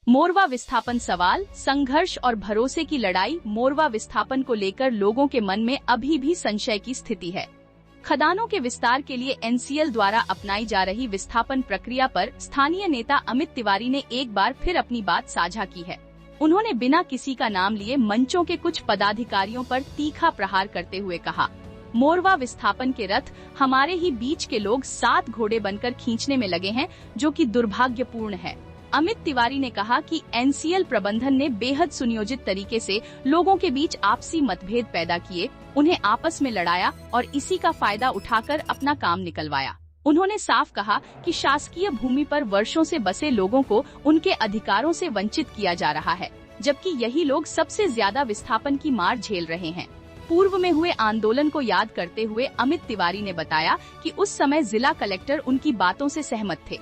मोरवा विस्थापन सवाल, संघर्ष और भरोसे की लड़ाई। मोरवा विस्थापन को लेकर लोगों के मन में अभी भी संशय की स्थिति है। खदानों के विस्तार के लिए एनसीएल द्वारा अपनाई जा रही विस्थापन प्रक्रिया पर स्थानीय नेता अमित तिवारी ने एक बार फिर अपनी बात साझा की है। उन्होंने बिना किसी का नाम लिए मंचों के कुछ पदाधिकारियों पर तीखा प्रहार करते हुए कहा, मोरवा विस्थापन के रथ हमारे ही बीच के लोग 7 घोड़े बनकर खींचने में लगे हैं, जो कि दुर्भाग्यपूर्ण है। अमित तिवारी ने कहा कि एनसीएल प्रबंधन ने बेहद सुनियोजित तरीके से लोगों के बीच आपसी मतभेद पैदा किए, उन्हें आपस में लड़ाया और इसी का फायदा उठाकर अपना काम निकलवाया। उन्होंने साफ कहा कि शासकीय भूमि पर वर्षों से बसे लोगों को उनके अधिकारों से वंचित किया जा रहा है, जबकि यही लोग सबसे ज्यादा विस्थापन की मार झेल रहे हैं। पूर्व में हुए आंदोलन को याद करते हुए अमित तिवारी ने बताया कि उस समय जिला कलेक्टर उनकी बातों से सहमत थे।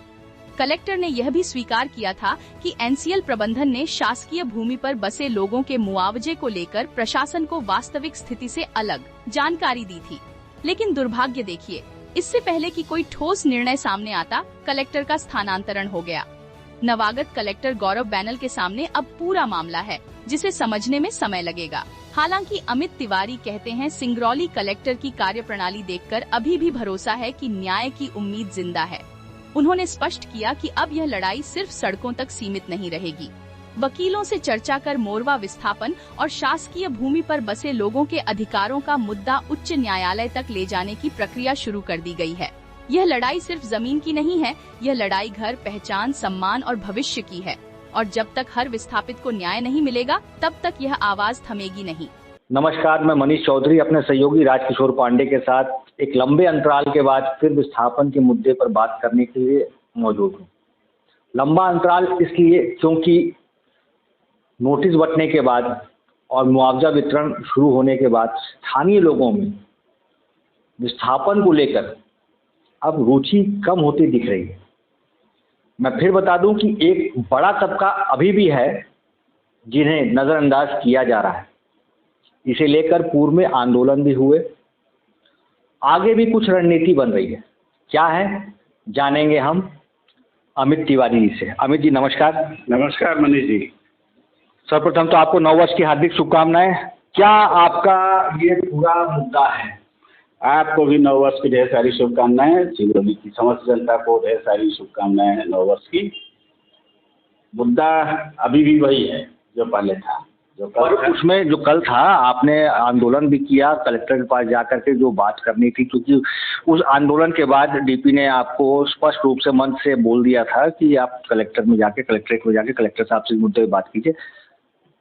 कलेक्टर ने यह भी स्वीकार किया था कि एनसीएल प्रबंधन ने शासकीय भूमि पर बसे लोगों के मुआवजे को लेकर प्रशासन को वास्तविक स्थिति से अलग जानकारी दी थी। लेकिन दुर्भाग्य देखिए, इससे पहले कि कोई ठोस निर्णय सामने आता, कलेक्टर का स्थानांतरण हो गया। नवागत कलेक्टर गौरव बैनल के सामने अब पूरा मामला है, जिसे समझने में समय लगेगा। हालांकि अमित तिवारी कहते हैं, सिंगरौली कलेक्टर की कार्यप्रणाली देखकर अभी भी भरोसा है कि न्याय की उम्मीद जिंदा है। उन्होंने स्पष्ट किया कि अब यह लड़ाई सिर्फ सड़कों तक सीमित नहीं रहेगी। वकीलों से चर्चा कर मोरवा विस्थापन और शासकीय भूमि पर बसे लोगों के अधिकारों का मुद्दा उच्च न्यायालय तक ले जाने की प्रक्रिया शुरू कर दी गई है। यह लड़ाई सिर्फ जमीन की नहीं है, यह लड़ाई घर, पहचान, सम्मान और भविष्य की है। और जब तक हर विस्थापित को न्याय नहीं मिलेगा, तब तक यह आवाज थमेगी नहीं। नमस्कार, मैं मनीष चौधरी अपने सहयोगी राजकिशोर पांडे के साथ एक लंबे अंतराल के बाद फिर विस्थापन के मुद्दे पर बात करने के लिए मौजूद हूँ। लंबा अंतराल इसलिए क्योंकि नोटिस बंटने के बाद और मुआवजा वितरण शुरू होने के बाद स्थानीय लोगों में विस्थापन को लेकर अब रुचि कम होती दिख रही है। मैं फिर बता दूं कि एक बड़ा तबका अभी भी है जिन्हें नजरअंदाज किया जा रहा है। इसे लेकर पूर्व में आंदोलन भी हुए, आगे भी कुछ रणनीति बन रही है। क्या है, जानेंगे हम अमित तिवारी जी से। अमित जी नमस्कार। नमस्कार मनीष जी। सर्वप्रथम तो आपको नववर्ष की हार्दिक शुभकामनाएं। क्या आपका ये पूरा मुद्दा है? आपको भी नववर्ष की ढेर सारी शुभकामनाएं। सिंगरौली की समस्त जनता को ढेर सारी शुभकामनाएं नववर्ष की। मुद्दा अभी भी वही है जो पहले था, और उसमें जो कल था, आपने आंदोलन भी किया कलेक्टर के पास जाकर के, जो बात करनी थी, क्योंकि उस आंदोलन के बाद डीपी ने आपको स्पष्ट रूप से मंच से बोल दिया था कि आप कलेक्टरेट में जाके कलेक्टर साहब से मुद्दे पर बात कीजिए।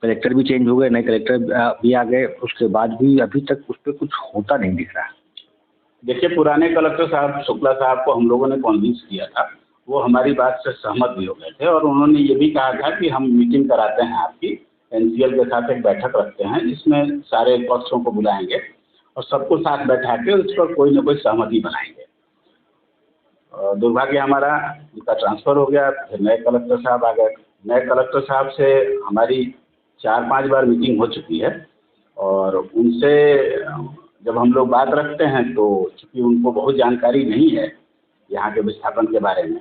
कलेक्टर भी चेंज हो गए, नए कलेक्टर भी आ गए, उसके बाद भी अभी तक उस पर कुछ होता नहीं दिख रहा। देखिए, पुराने कलेक्टर साहब शुक्ला साहब को हम लोगों ने कन्विंस किया था, वो हमारी बात से सहमत भी हो गए थे और उन्होंने ये भी कहा था कि हम मीटिंग कराते हैं, आपकी एनसीएल के साथ एक बैठक रखते हैं जिसमें सारे पक्षों को बुलाएंगे और सबको साथ बैठा के उस पर कोई न कोई सहमति बनाएंगे। दुर्भाग्य हमारा, उनका ट्रांसफ़र हो गया, फिर नए कलेक्टर साहब आ गए। नए कलेक्टर साहब से हमारी 4-5 बार मीटिंग हो चुकी है और उनसे जब हम लोग बात रखते हैं तो चूँकि उनको बहुत जानकारी नहीं है यहाँ के विस्थापन के बारे में,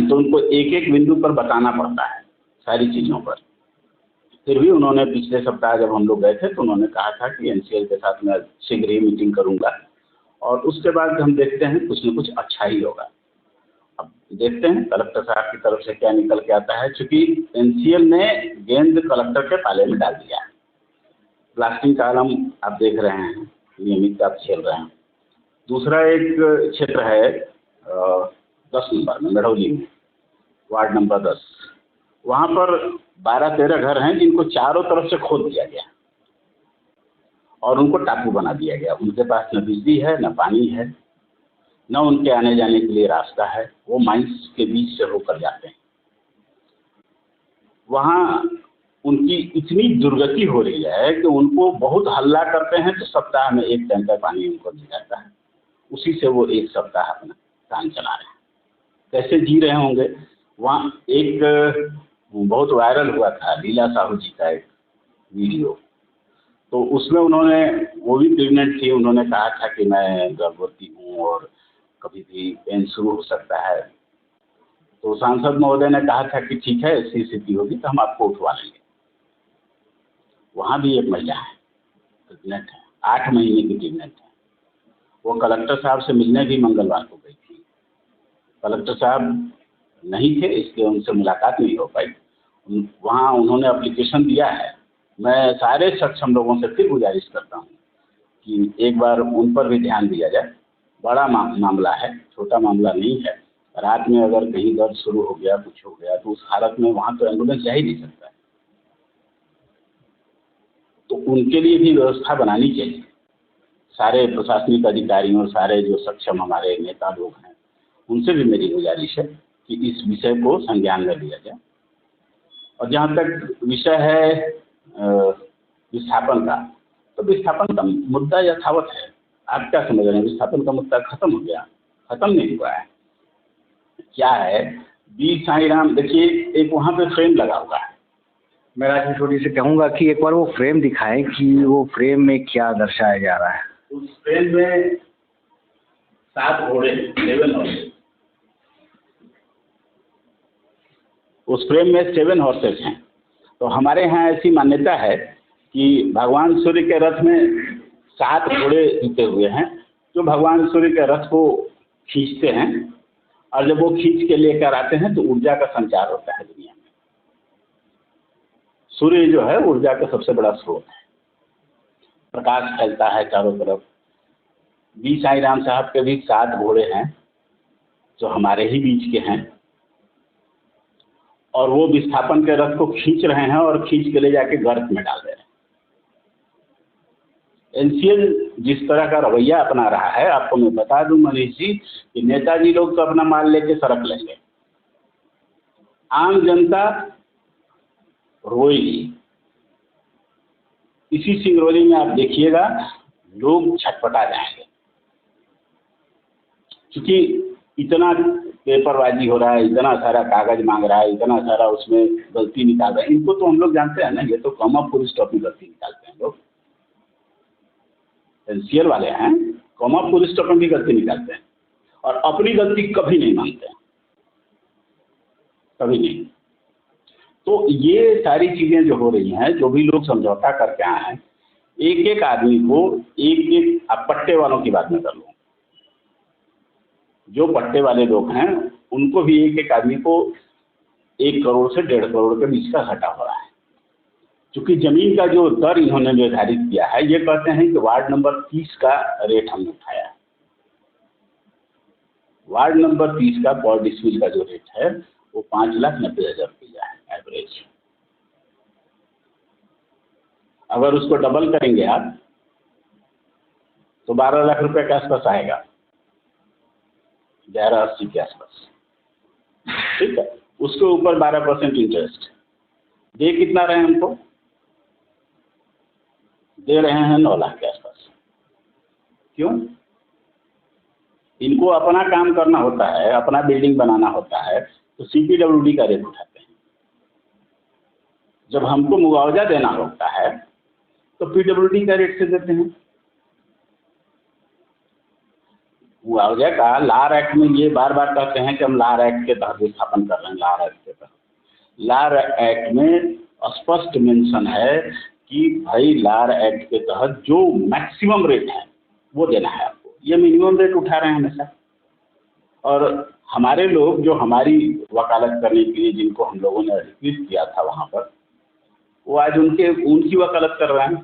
तो उनको एक एक बिंदु पर बताना पड़ता है सारी चीज़ों पर। फिर भी उन्होंने पिछले सप्ताह जब हम लोग गए थे तो उन्होंने कहा था कि एनसीएल के साथ मैं शीघ्र ही मीटिंग करूंगा और उसके बाद हम देखते हैं कुछ न कुछ अच्छा ही होगा। अब देखते हैं कलेक्टर साहब की तरफ से क्या निकल के आता है, क्योंकि एनसीएल ने गेंद कलेक्टर के पाले में डाल दिया है। ब्लास्टिंग का आलम आप देख रहे हैं, नियमित आप खेल रहे हैं। दूसरा एक क्षेत्र है 10 नंबर में, मेढ़ौली में, वार्ड नंबर 10, वहाँ पर 12-13 घर हैं जिनको चारों तरफ से खोद दिया गया और उनको टापू बना दिया गया। उनके पास न बिजली है, न पानी है, न उनके आने जाने के लिए रास्ता है। वो माइंस के बीच से होकर जाते हैं। वहाँ उनकी इतनी दुर्गति हो रही है कि उनको बहुत हल्ला करते हैं तो सप्ताह में 1 टैंकर पानी उनको मिल जाता है। उसी से वो 1 सप्ताह अपना काम चला रहे हैं। कैसे जी रहे होंगे। वहाँ एक बहुत वायरल हुआ था लीला साहू जी का एक वीडियो, तो उसमें उन्होंने, वो भी प्रेग्नेंट थी, उन्होंने कहा था कि मैं गर्भवती हूँ और कभी भी पेन शुरू हो सकता है। तो सांसद महोदय ने कहा था कि ठीक है, ऐसी स्थिति होगी तो हम आपको उठवा लेंगे। वहाँ भी एक महिला है, प्रेग्नेंट है, 8 महीने की प्रेग्नेंट है। वो कलेक्टर साहब से मिलने भी मंगलवार को गई थी। कलेक्टर साहब नहीं थे, इसलिए उनसे मुलाकात नहीं हो पाई। वहाँ उन्होंने एप्लीकेशन दिया है। मैं सारे सक्षम लोगों से फिर गुजारिश करता हूँ कि एक बार उन पर भी ध्यान दिया जाए। बड़ा मामला है, छोटा मामला नहीं है। रात में अगर कहीं दर्द शुरू हो गया, कुछ हो गया, तो उस हालत में वहाँ तो एम्बुलेंस जा ही नहीं सकता है। तो उनके लिए भी व्यवस्था बनानी चाहिए। सारे प्रशासनिक अधिकारियों और सारे जो सक्षम हमारे नेता लोग हैं, उनसे भी मेरी गुजारिश है कि इस विषय को संज्ञान में लिया जाए। और जहाँ तक विषय है विस्थापन का, तो विस्थापन का मुद्दा यथावत है। आप क्या समझ रहे हैं? विस्थापन का मुद्दा खत्म हो गया? खत्म नहीं हुआ है। क्या है, बी साई राम, देखिए एक वहाँ पे फ्रेम लगा हुआ है। मैं राज किशोर से कहूँगा कि एक बार वो फ्रेम दिखाएं कि वो फ्रेम में क्या दर्शाया जा रहा है। उस फ्रेम में 7 घोड़े, 7 हॉर्सेस। उस फ्रेम में 7 हॉर्सेस हैं। तो हमारे यहाँ ऐसी मान्यता है कि भगवान सूर्य के रथ में 7 घोड़े जुटे हुए हैं, जो भगवान सूर्य के रथ को खींचते हैं। और जब वो खींच के लेकर आते हैं तो ऊर्जा का संचार होता है दुनिया में। सूर्य जो है ऊर्जा का सबसे बड़ा स्रोत है, प्रकाश फैलता है चारों तरफ। बी साई राम साहब के भी 7 घोड़े हैं जो हमारे ही बीच के हैं, और वो विस्थापन के रथ को खींच रहे हैं और खींच के ले जाके गर्त में डाल रहे हैं। एनसीएल जिस तरह का रवैया अपना रहा है, आपको मैं बता दूं मनीष जी कि नेताजी लोग तो अपना माल लेके सड़क लेंगे, आम जनता रोएगी। इसी सिंगरौली में आप देखिएगा लोग छटपटा जाएंगे, क्योंकि इतना पेपरबाजी हो रहा है, इतना सारा कागज मांग रहा है, इतना सारा उसमें गलती निकाल रहा है। इनको तो हम लोग जानते हैं ना, ये तो कॉमा फुल स्टॉप में गलती निकालते हैं लोग। एनसीएल वाले हैं, कॉमा फुल स्टॉप में भी गलती निकालते हैं और अपनी गलती कभी नहीं मानते हैं, कभी नहीं। तो ये सारी चीजें जो हो रही हैं, जो भी लोग समझौता करके आए हैं, एक एक आदमी को एक आप पट्टे वालों की बात में कर लो, जो पट्टे वाले लोग हैं उनको भी एक एक आदमी को 1 करोड़ से 1.5 करोड़ के बीच का घाटा हो रहा है। क्योंकि जमीन का जो दर इन्होंने निर्धारित किया है, ये कहते हैं कि वार्ड नंबर 30 का रेट हमने उठाया है। वार्ड नंबर 30 का पर डिस्मिल का जो रेट है वो 5,90,000 रुपया है एवरेज। अगर उसको डबल करेंगे आप तो 12 लाख रुपए के आसपास आएगा, 1180 के आसपास। ठीक है, उसके ऊपर 12% इंटरेस्ट। दे कितना रहे हैं हमको? दे रहे हैं 9 लाख के आसपास। क्यों? इनको अपना काम करना होता है, अपना बिल्डिंग बनाना होता है, तो CPWD का रेट उठाते हैं। जब हमको मुआवजा देना होता है तो PWD का रेट से देते हैं। मुआवजा का लार एक्ट में ये बार बार कहते हैं कि हम लार एक्ट के तहत विस्थापन कर रहे हैं। लार एक्ट के तहत, लार एक्ट में स्पष्ट मेंशन है कि भाई लार एक्ट के तहत जो मैक्सिमम रेट है वो देना है आपको। ये मिनिमम रेट उठा रहे हैं हमेशा। और हमारे लोग जो हमारी वकालत करने के लिए, जिनको हम लोगों ने रिक्वेस्ट किया था वहाँ पर, वो आज उनकी वकालत कर रहे हैं।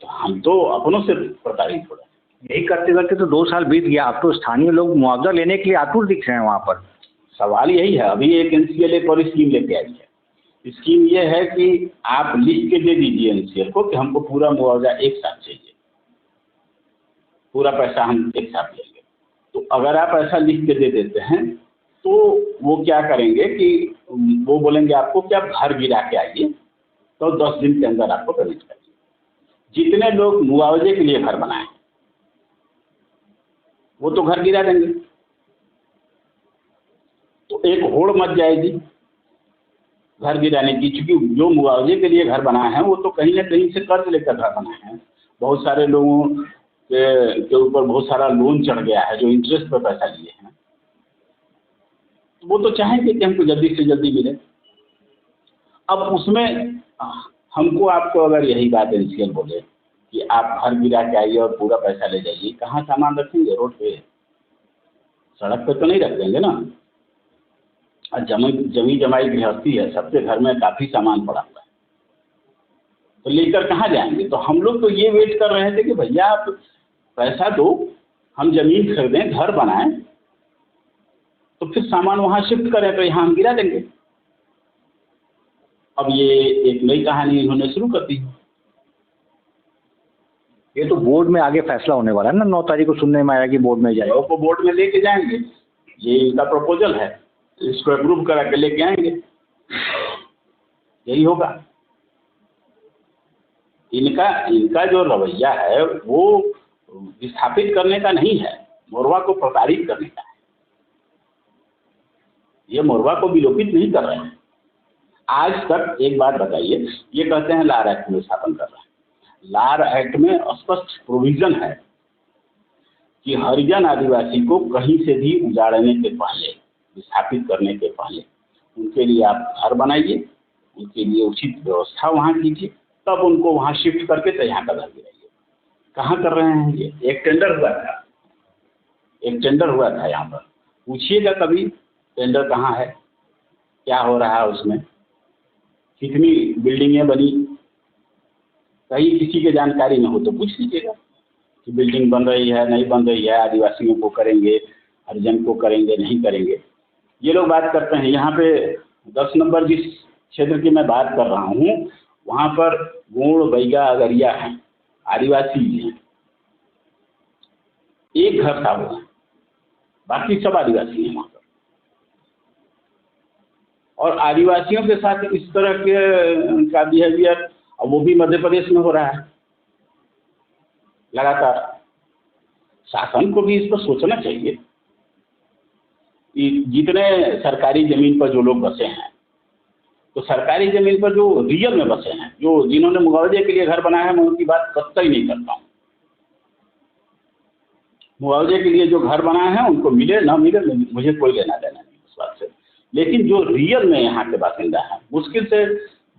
तो हम तो अपनों से प्रताड़ित हो रहे हैं। यही करते करते तो 2 साल बीत गया। अब तो स्थानीय लोग मुआवजा लेने के लिए आतुर दिख रहे हैं वहाँ पर। सवाल यही है। अभी एक एनसीएल एक और स्कीम लेके आई है। स्कीम ये है कि आप लिख के दे दीजिए एनसीएल को कि हमको पूरा मुआवजा एक साथ चाहिए, पूरा पैसा हम एक साथ लेंगे। तो अगर आप ऐसा लिख के दे देते हैं तो वो क्या करेंगे कि वो बोलेंगे आपको कि आप घर गिरा के आइए, तो 10 दिन के अंदर आपको पेमेंट करेंगे। जितने लोग मुआवजे के लिए घर बनाए वो तो घर गिरा देंगे, तो एक होड़ मच जाएगी घर गिराने की। क्योंकि जो मुआवजे के लिए घर बनाए हैं वो तो कहीं ना कहीं से कर्ज लेकर घर बनाए हैं। बहुत सारे लोगों के ऊपर बहुत सारा लोन चढ़ गया है जो इंटरेस्ट पर पैसा लिए हैं। वो तो चाहेंगे कि हमको जल्दी से जल्दी मिले। अब उसमें हमको आपको अगर यही बात एनसीएल बोले कि आप घर गिरा के आइए और पूरा पैसा ले जाइए, कहाँ सामान रखेंगे? रोड पे, सड़क पे तो नहीं रख देंगे ना। और जमी जमाई गृहस्थी है, सबके घर में काफ़ी सामान पड़ा हुआ है, तो लेकर कहाँ जाएंगे? तो हम लोग तो ये वेट कर रहे थे कि भैया आप पैसा दो, हम ज़मीन खरीदें, घर बनाएं, तो फिर सामान वहाँ शिफ्ट करें, तो यहाँ हम गिरा देंगे। अब ये एक नई कहानी इन्होंने शुरू कर दी। ये तो बोर्ड में आगे फैसला होने वाला है ना, 9 तारीख को सुनने में आया कि बोर्ड में जाएगा। को बोर्ड में लेके जाएंगे, ये इनका प्रपोजल है, इसको अप्रूव करा के लेके आएंगे, यही होगा। इनका जो रवैया है वो विस्थापित करने का नहीं है, मोरवा को प्रताड़ित करने का है। ये मोरवा को विलोपित नहीं कर रहे हैं। आज तक एक बात बताइए, ये कहते हैं लार एक्ट में स्थापन कर रहे हैं। लार एक्ट में स्पष्ट प्रोविजन है कि हरिजन आदिवासी को कहीं से भी उजाड़ने के पहले, विस्थापित करने के पहले उनके लिए आप घर बनाइए, उनके लिए उचित व्यवस्था वहाँ कीजिए, तब उनको वहाँ शिफ्ट करके तो यहाँ का घर गिराइए। कहाँ कर रहे हैं ये? एक टेंडर हुआ था यहाँ पर, पूछिएगा कभी टेंडर कहाँ है, क्या हो रहा है उसमें, कितनी बिल्डिंगें बनी, कहीं किसी के जानकारी में हो तो पूछ लीजिएगा कि बिल्डिंग बन रही है, नहीं बन रही है, आदिवासियों को करेंगे, हरिजन को करेंगे, नहीं करेंगे। ये लोग बात करते हैं। यहाँ पे 10 नंबर जिस क्षेत्र की मैं बात कर रहा हूँ, वहाँ पर गोंड, बैगा, अगरिया हैं, आदिवासी हैं। एक घर था वो, बाकी सब आदिवासी हैं वहाँ पर। और आदिवासियों के साथ इस तरह के का बिहेवियर, और वो भी मध्य प्रदेश में हो रहा है लगातार। शासन को भी इस पर सोचना चाहिए कि जितने सरकारी जमीन पर जो लोग बसे हैं, तो सरकारी जमीन पर जो रियल में बसे हैं, जो जिन्होंने मुआवजे के लिए घर बनाया है, मैं उनकी बात कतई नहीं करता हूँ। मुआवजे के लिए जो घर बनाए हैं उनको मिले ना मिले, मुझे कोई लेना देना नहीं उस बात से। लेकिन जो रियल में यहाँ के बासिंदा हैं, मुश्किल से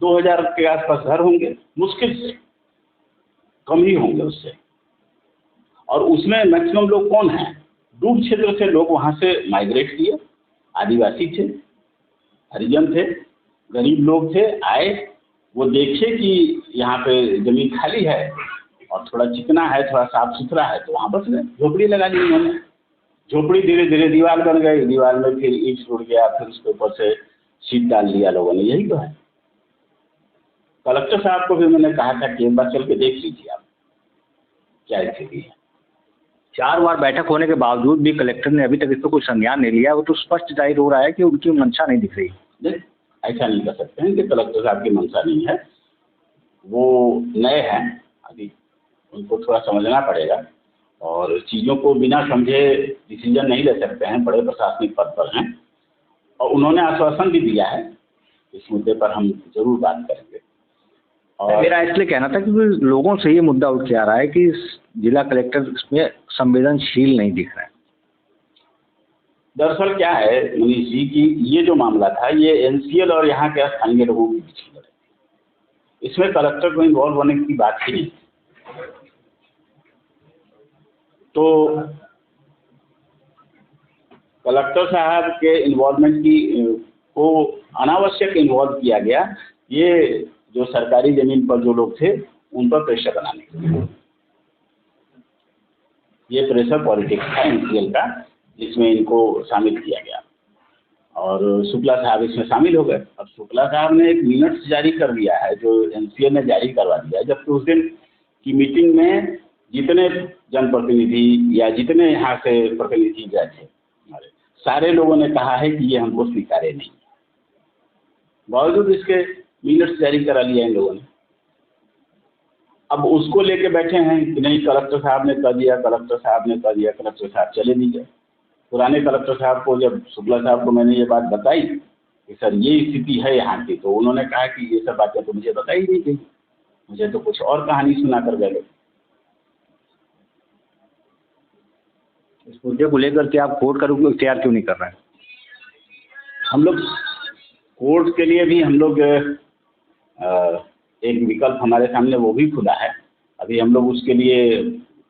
2000 के आसपास घर होंगे, मुश्किल से, कम ही होंगे उससे। और उसमें मैक्सिमम लोग कौन हैं? डूब क्षेत्र से लोग वहाँ से माइग्रेट किए, आदिवासी थे, हरिजन थे, गरीब लोग थे, आए, वो देखे कि यहाँ पे जमीन खाली है और थोड़ा चिकना है, थोड़ा साफ सुथरा है, तो वहाँ बस गए, झोपड़ी लगा ली उन्होंने। झोपड़ी धीरे धीरे दीवार बन गई, दीवार में फिर ईंट जुड़ गया, फिर उसके ऊपर से शीट डाल दिया लोगों ने। यही तो है। कलेक्टर साहब को भी मैंने कहा था कि एक बार चल के देख लीजिए आप क्या स्थिति है। 4 बार बैठक होने के बावजूद भी कलेक्टर ने अभी तक इस पर कोई संज्ञान नहीं लिया। वो तो स्पष्ट जाहिर हो रहा है कि उनकी मंशा नहीं दिख रही। नहीं, ऐसा नहीं कर सकते हैं कि कलेक्टर साहब की मंशा नहीं है। वो नए हैं, अभी उनको थोड़ा समझना पड़ेगा, और चीज़ों को बिना समझे डिसीजन नहीं ले सकते हैं। बड़े प्रशासनिक पद पर हैं और उन्होंने आश्वासन भी दिया है इस मुद्दे पर हम जरूर बात करेंगे। और मेरा इसलिए कहना था कि लोगों से ये मुद्दा उठ के आ रहा है कि जिला कलेक्टर इसमें संवेदनशील नहीं दिख रहा है। दरअसल क्या है मनीष जी कि ये जो मामला था, ये एनसीएल और यहाँ के स्थानीय लोगों के बीच में, इसमें कलेक्टर को इन्वॉल्व होने की बात ही नहीं। तो कलेक्टर साहब के इन्वॉल्वमेंट की को अनावश्यक इन्वॉल्व किया गया, ये जो सरकारी जमीन पर जो लोग थे उन पर प्रेशर बनाने के लिए। ये प्रेशर पॉलिटिक्स था एनसीएल का, जिसमें इनको शामिल किया गया और शुक्ला साहब इसमें शामिल हो गए। अब शुक्ला साहब ने एक मिनट्स जारी कर दिया है जो एनसीएल ने जारी करवा दिया है, जबकि उस दिन की मीटिंग में जितने जनप्रतिनिधि या जितने यहाँ से प्रतिनिधि गए थे हमारे, सारे लोगों ने कहा है कि ये हमको स्वीकार्य नहीं है। बावजूद इसके मिनट्स जारी करा लिया इन लोगों ने। अब उसको लेके बैठे हैं कि नहीं कलेक्टर साहब ने कर दिया, कलेक्टर साहब ने कर दिया, कलेक्टर साहब चले नहीं गए। पुराने कलेक्टर साहब को जब शुक्ला साहब को मैंने ये बात बताई कि सर ये स्थिति है यहाँ की, तो उन्होंने कहा कि ये सब बातें तो मुझे बताई नहीं गई, मुझे तो कुछ और कहानी सुना कर गए। इस मुद्दे को लेकर के आप कोर्ट का रुख इख्तियार क्यों नहीं कर रहे हैं? हम लोग कोर्ट के लिए भी हम लोग एक विकल्प हमारे सामने वो भी खुला है। अभी हम लोग उसके लिए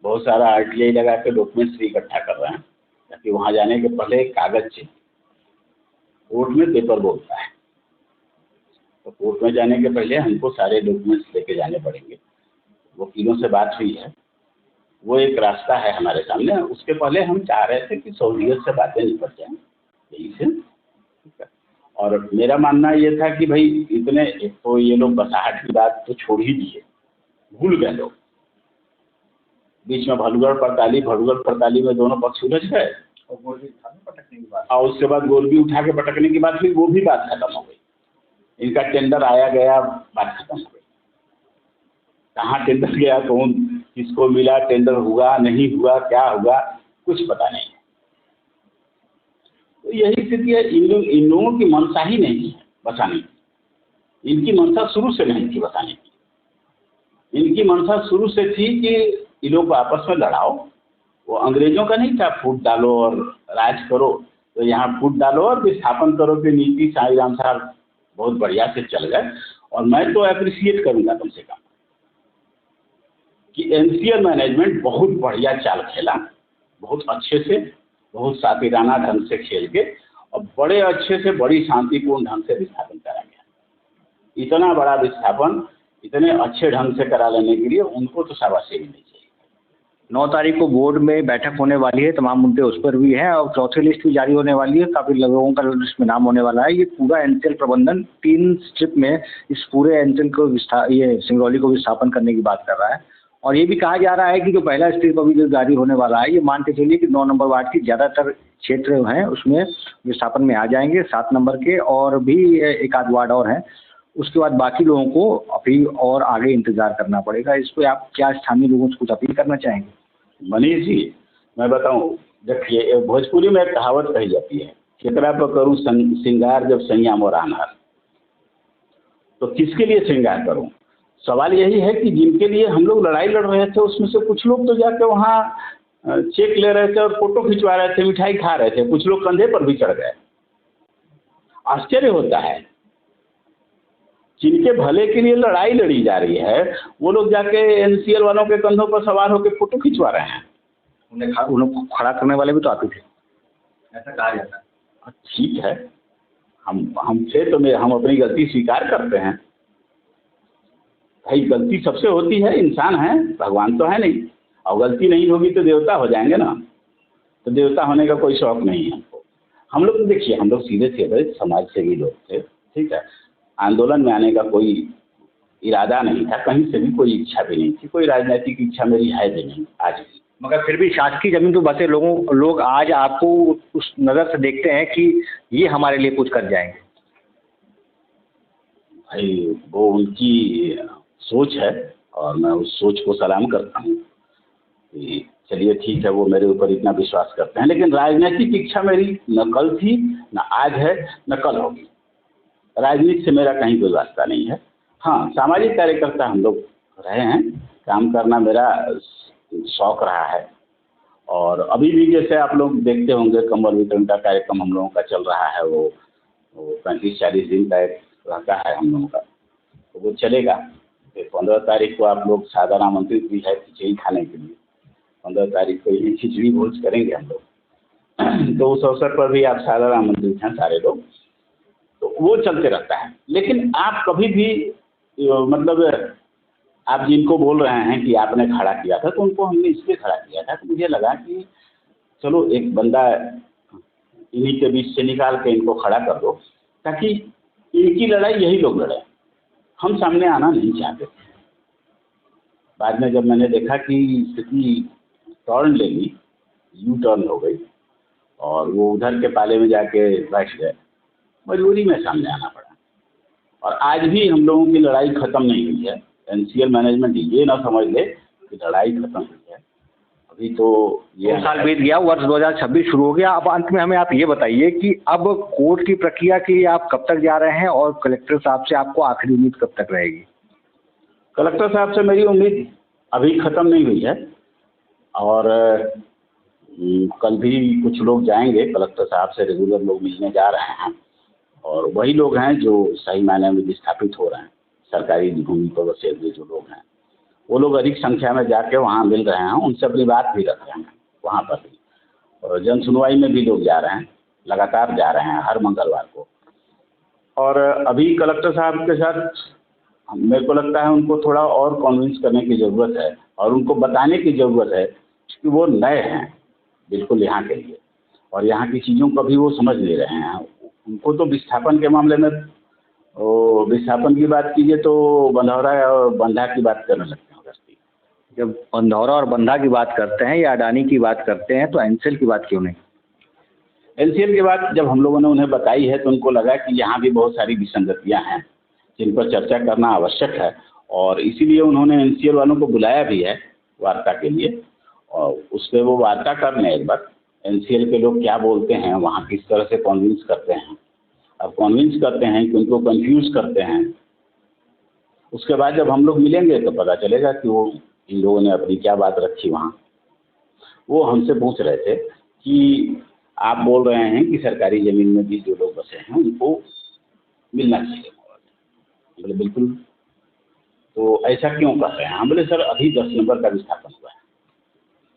बहुत सारा RTI लगा के डॉक्यूमेंट्स भी इकट्ठा कर रहे हैं, ताकि वहाँ जाने के पहले कागज चाहिए। कोर्ट में पेपर बोलता है, तो कोर्ट में जाने के पहले हमको सारे डॉक्यूमेंट्स लेके जाने पड़ेंगे। वकीलों से बात हुई है, वो एक रास्ता है हमारे सामने। उसके पहले हम चाह रहे थे कि सहूलियत से बातें निपट जाएं यही से, ठीक है। और मेरा मानना ये था कि भाई इतने, एक तो ये लोग बसाहट की बात तो छोड़ ही दिए, भूल गए लोग। बीच में भड़गड़ पड़ताली में दोनों पक्ष उलझ गए, और उसके बाद गोलबी उठा के पटकने की बात हुई, वो भी बात खत्म हो गई। इनका टेंडर आया गया, बात खत्म हो गई। कहाँ टेंडर गया, कौन किसको मिला, टेंडर हुआ नहीं हुआ, क्या हुआ, कुछ पता नहीं है। तो यही स्थिति है। इन लोगों की मंशा ही नहीं है बसाने की। इनकी मंशा शुरू से नहीं थी बसाने की। इनकी मंशा शुरू से थी कि इन लोग को आपस में लड़ाओ। वो अंग्रेजों का नहीं था फूट डालो और राज करो, तो यहाँ फूट डालो और विस्थापन करो की नीति साईं साहब बहुत बढ़िया से चल गए। और मैं तो अप्रिशिएट करूँगा कम से कम कि NCL मैनेजमेंट बहुत बढ़िया चाल खेला, बहुत अच्छे से, बहुत सातिराना ढंग से खेल के, और बड़े अच्छे से, बड़ी शांतिपूर्ण ढंग से विस्थापन करा गया। इतना बड़ा विस्थापन इतने अच्छे ढंग से करा लेने के लिए उनको तो शाबाशी मिलनी चाहिए। 9 तारीख को बोर्ड में बैठक होने वाली है, तमाम मुद्दे उस पर भी हैं, और चौथी लिस्ट भी जारी होने वाली है। काफ़ी लोगों का लिस्ट में नाम होने वाला है। ये पूरा NCL प्रबंधन 3 स्ट्रिप में इस पूरे NCL को ये सिंगरौली को विस्थापन करने की बात कर रहा है। और ये भी कहा जा रहा है कि जो पहला स्ट्रिप अभी जो जारी होने वाला है, ये मान के चलिए कि 9 नंबर वार्ड की ज़्यादातर क्षेत्र हैं उसमें विस्थापन में आ जाएंगे। 7 नंबर के और भी एक आध वार्ड और हैं। उसके बाद बाकी लोगों को अभी और आगे इंतजार करना पड़ेगा। इस पर आप क्या स्थानीय लोगों से कुछ अपील करना चाहेंगे? मनीष जी, मैं बताऊं, देखिए भोजपुरी में एक कहावत कही जाती है, केकरा पर करूं श्रृंगार जब सैया मोर आनार। तो किसके लिए श्रृंगार करूं? सवाल यही है कि जिनके लिए हम लोग लड़ाई लड़ रहे थे, उसमें से कुछ लोग तो जाके वहाँ चेक ले रहे थे और फोटो खिंचवा रहे थे, मिठाई खा रहे थे, कुछ लोग कंधे पर भी चढ़ गए। आश्चर्य होता है, जिनके भले के लिए लड़ाई लड़ी जा रही है, वो लोग जाके NCL वालों के कंधों पर सवार होकर फोटो खिंचवा रहे हैं। उन्हें खड़ा करने वाले भी तो आते थे, ऐसा कहा जाता है। ठीक है, हम थे तो हम अपनी गलती स्वीकार करते हैं। भाई गलती सबसे होती है, इंसान है, भगवान तो है नहीं। और गलती नहीं होगी तो देवता हो जाएंगे ना, तो देवता होने का कोई शौक नहीं है हमको। हम लोग देखिए, हम लोग सीधे सीधे समाज सेवी लोग थे, ठीक है। आंदोलन में आने का कोई इरादा नहीं था, कहीं से भी कोई इच्छा भी नहीं थी, कोई राजनीतिक इच्छा मेरी है भी नहीं आज भी। मगर फिर भी शासकीय जमीन तो बसे लोग आज आपको उस नज़र से देखते हैं कि ये हमारे लिए कुछ कर जाएंगे। भाई वो उनकी सोच है और मैं उस सोच को सलाम करता हूँ कि चलिए ठीक है, वो मेरे ऊपर इतना विश्वास करते हैं। लेकिन राजनीतिक इच्छा मेरी न कल थी, न आज है, न कल होगी। राजनीति से मेरा कहीं कोई वास्ता नहीं है। हाँ, सामाजिक कार्यकर्ता हम लोग रहे हैं, काम करना मेरा शौक रहा है। और अभी भी जैसे आप लोग देखते होंगे, कंबल वितरण का कार्यक्रम हम लोगों का चल रहा है, वो 35-40 दिन का एक रहता है हम लोगों का, तो वो चलेगा। 15 तारीख को आप लोग सादर आमंत्रित भी है खिचड़ी खाने के लिए। 15 तारीख को ये खिचड़ी भोज करेंगे हम लोग, तो उस अवसर पर भी आप सादर आमंत्रित हैं सारे लोग। तो वो चलते रहता है। लेकिन आप कभी भी मतलब आप जिनको बोल रहे हैं कि आपने खड़ा किया था, तो उनको हमने इसलिए खड़ा किया था कि मुझे लगा कि चलो एक बंदा इन्हीं के बीच से निकाल के इनको खड़ा कर दो, ताकि इनकी लड़ाई यही लोग लड़े, हम सामने आना नहीं चाहते थे। बाद में जब मैंने देखा कि स्थिति टर्न ले ली, यू टर्न हो गई और वो उधर के पाले में जाके बैठ गए, मजबूरी में सामने आना पड़ा। और आज भी हम लोगों की लड़ाई खत्म नहीं हुई है। NCL मैनेजमेंट ये ना समझ ले कि लड़ाई खत्म हुई है, अभी तो ये 2 साल बीत गया, वर्ष 2026 शुरू हो गया। अब अंत में हमें आप ये बताइए कि अब कोर्ट की प्रक्रिया के लिए आप कब तक जा रहे हैं और कलेक्टर साहब से आपको आखिरी उम्मीद कब तक रहेगी? कलेक्टर साहब से मेरी उम्मीद अभी ख़त्म नहीं हुई है और कल भी कुछ लोग जाएंगे कलेक्टर साहब से, रेगुलर लोग मिलने जा रहे हैं। और वही लोग हैं जो सही मायने में विस्थापित हो रहे हैं। सरकारी भूमि पर बसे हुए जो लोग हैं वो लोग अधिक संख्या में जाके वहाँ मिल रहे हैं, उनसे अपनी बात भी रख रहे हैं वहाँ पर भी, और जन सुनवाई में भी लोग जा रहे हैं, लगातार जा रहे हैं हर मंगलवार को। और अभी कलेक्टर साहब के साथ मेरे को लगता है उनको थोड़ा और कन्विंस करने की ज़रूरत है और उनको बताने की ज़रूरत है कि वो नए हैं बिल्कुल यहाँ के लिए, और यहाँ की चीज़ों को भी वो समझ ले रहे हैं। उनको तो विस्थापन के मामले में विस्थापन की बात कीजिए तो बंधौरा और बंधा की बात करने लगते हैं गस्ती। जब बंधौरा और बंधा की बात करते हैं या अडानी की बात करते हैं तो एनसीएल की बात क्यों नहीं? एनसीएल की बात जब हम लोगों ने उन्हें बताई है तो उनको लगा कि यहाँ भी बहुत सारी विसंगतियाँ हैं जिन पर चर्चा करना आवश्यक है, और इसीलिए उन्होंने एनसीएल वालों को बुलाया भी है वार्ता के लिए, और उस पर वो वार्ता कर लें एक बार एनसीएल के लोग क्या बोलते हैं, वहाँ किस तरह से कन्विंस करते हैं। अब कन्विंस करते हैं कि उनको कंफ्यूज करते हैं, उसके बाद जब हम लोग मिलेंगे तो पता चलेगा कि वो इन लोगों ने अपनी क्या बात रखी वहाँ। वो हमसे पूछ रहे थे कि आप बोल रहे हैं कि सरकारी ज़मीन में भी जो लोग बसे हैं उनको मिलना चाहिए। बोले बिल्कुल, तो ऐसा क्यों कर रहे हैं? हम बोले सर अभी 10 नंबर का विस्थापन हुआ है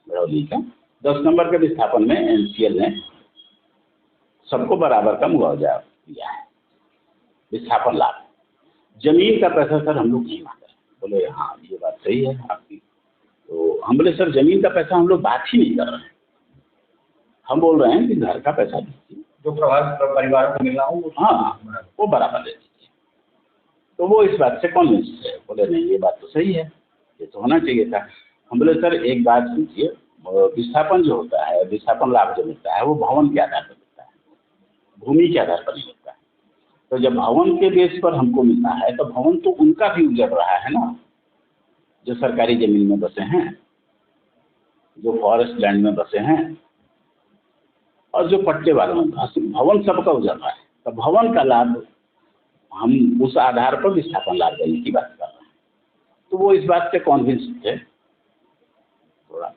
बरौली का। 10 नंबर के विस्थापन में एनसीएल ने सबको बराबर का मुआवजा दिया है, विस्थापन लाभ। जमीन का पैसा सर हम लोग नहीं मांग रहे। बोले हाँ ये बात सही है आपकी। तो हम बोले सर जमीन का पैसा हम लोग बात ही नहीं कर रहे हैं, हम बोल रहे हैं कि घर का पैसा दीजिए, जो प्रवास परिवारों को मिलना हो हाँ वो बराबर दे दीजिए। तो वो इस बात से कन्विंस है। बोले नहीं ये बात तो सही है, ये तो होना चाहिए था। हम बोले सर एक बात सुनिए, विस्थापन जो होता है, विस्थापन लाभ जो मिलता है वो भवन के आधार पर मिलता है, भूमि के आधार पर नहीं मिलता है। तो जब भवन के बेस पर हमको मिलता है तो भवन तो उनका भी उजड़ रहा है ना जो सरकारी जमीन में बसे हैं, जो फॉरेस्ट लैंड में बसे हैं, और जो पट्टे वालों में भवन सबका उजड़ रहा है। तो भवन का लाभ हम उस आधार पर विस्थापन लाभ देने की बात कर रहे हैं। तो वो इस बात से कॉन्विंस थे। थोड़ा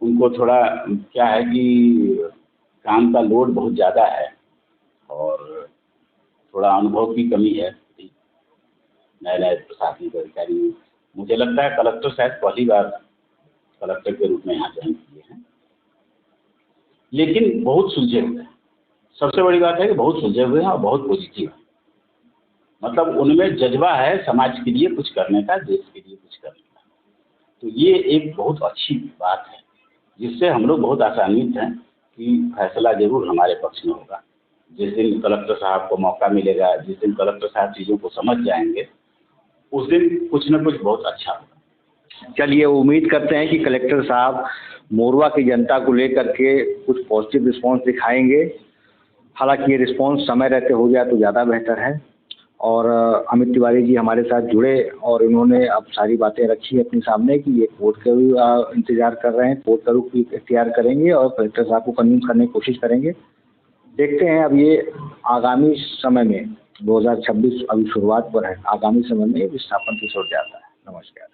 उनको थोड़ा क्या है कि काम का लोड बहुत ज़्यादा है और थोड़ा अनुभव की कमी है। नए नए प्रशासनिक अधिकारी, मुझे लगता है कलेक्टर शायद पहली बार कलेक्टर के रूप में यहाँ ज्वाइन किए हैं, लेकिन बहुत सुलझे हुए हैं। सबसे बड़ी बात है कि बहुत सुलझे हुए हैं और बहुत पॉजिटिव है। मतलब उनमें जज्बा है समाज के लिए कुछ करने का, देश के लिए कुछ करने का। तो ये एक बहुत अच्छी बात है जिससे हम लोग बहुत आसान्वित हैं कि फैसला जरूर हमारे पक्ष में होगा। जिस दिन कलेक्टर साहब को मौका मिलेगा, जिस दिन कलेक्टर साहब चीज़ों को समझ जाएंगे, उस दिन कुछ न कुछ बहुत अच्छा होगा। चलिए उम्मीद करते हैं कि कलेक्टर साहब मोरवा की जनता को लेकर के कुछ पॉजिटिव रिस्पांस दिखाएंगे। हालांकि ये रिस्पांस समय रहते हो जाए तो ज़्यादा बेहतर है। और अमित तिवारी जी हमारे साथ जुड़े और इन्होंने अब सारी बातें रखी अपने सामने कि ये कोर्ट का भी इंतजार कर रहे हैं, कोर्ट का रुख भी इख्तियार करेंगे और कलेक्टर साहब को कन्विंस करने की कोशिश करेंगे। देखते हैं अब ये आगामी समय में 2026 अभी शुरुआत पर है, आगामी समय में विस्थापन की ओर जाता है। नमस्कार।